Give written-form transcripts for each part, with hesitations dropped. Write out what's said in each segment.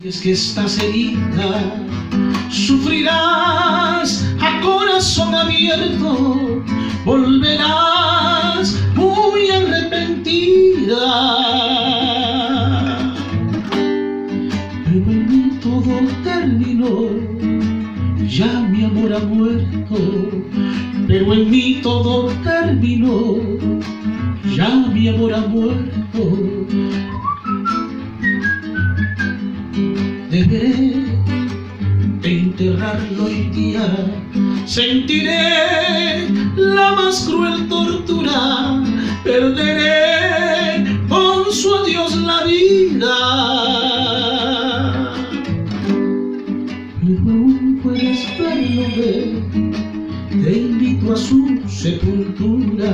Y es que estás herida, sufrirás a corazón abierto, volverás muy arrepentida. Pero en mí todo terminó, ya mi amor ha muerto. Pero en mí todo terminó, ya mi amor ha muerto. Deberé de enterrarlo hoy día, sentiré la más cruel tortura, perderé con su adiós la vida. Pero aún puedes verlo ver, te invito a su sepultura.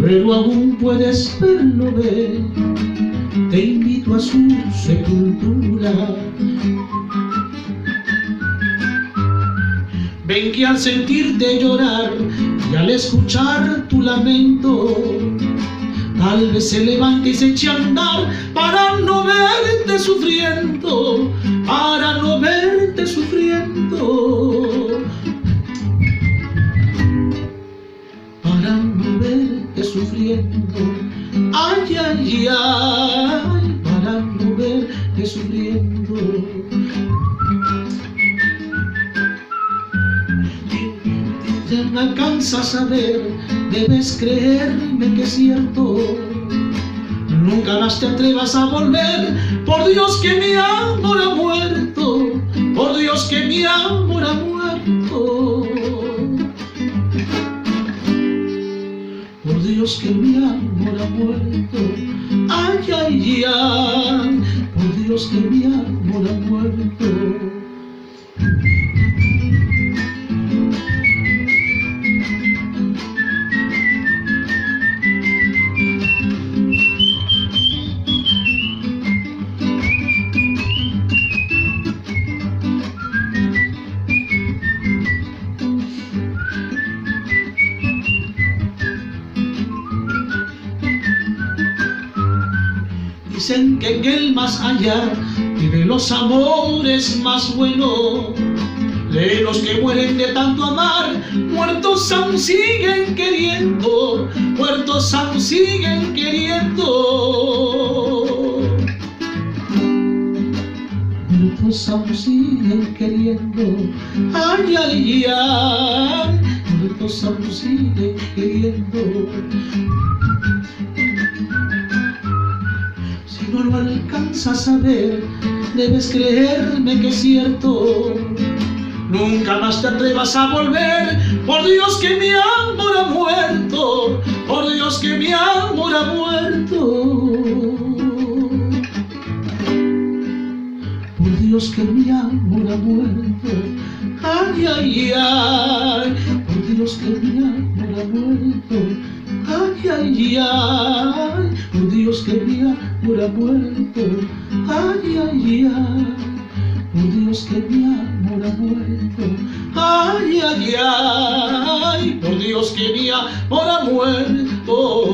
Pero aún puedes verlo ver, te invito a su sepultura. Ven que al sentirte llorar y al escuchar tu lamento, tal vez se levante y se eche a andar para no verte sufriendo, para no verte sufriendo, para no verte sufriendo. Ay, ay, ay, para no verte sufriendo. Te no alcanzas a ver, debes creerme que es cierto. Nunca más te atrevas a volver, por Dios que mi amor ha muerto, por Dios que mi amor ha muerto. Por Dios que mi amor ha muerto, ay, ay, ay, por Dios que mi amor ha muerto. Dicen que en el más allá viven los amores más buenos, de los que mueren de tanto amar, muertos aún siguen queriendo, muertos aún siguen queriendo, muertos aún siguen queriendo. Ay, ay, ay, muertos aún siguen queriendo. No lo alcanzas a ver, debes creerme que es cierto. Nunca más te atrevas a volver, por Dios que mi amor ha muerto, por Dios que mi amor ha muerto, por Dios que mi amor ha muerto. Ay, ay, ay, por Dios que mi amor ha muerto. Ay, ay, ay, por Dios que mi amor ha muerto. Ay, ay, ay, por Dios que mi amor ha muerto. Ay, ay, ay, por Dios que mi amor ha muerto.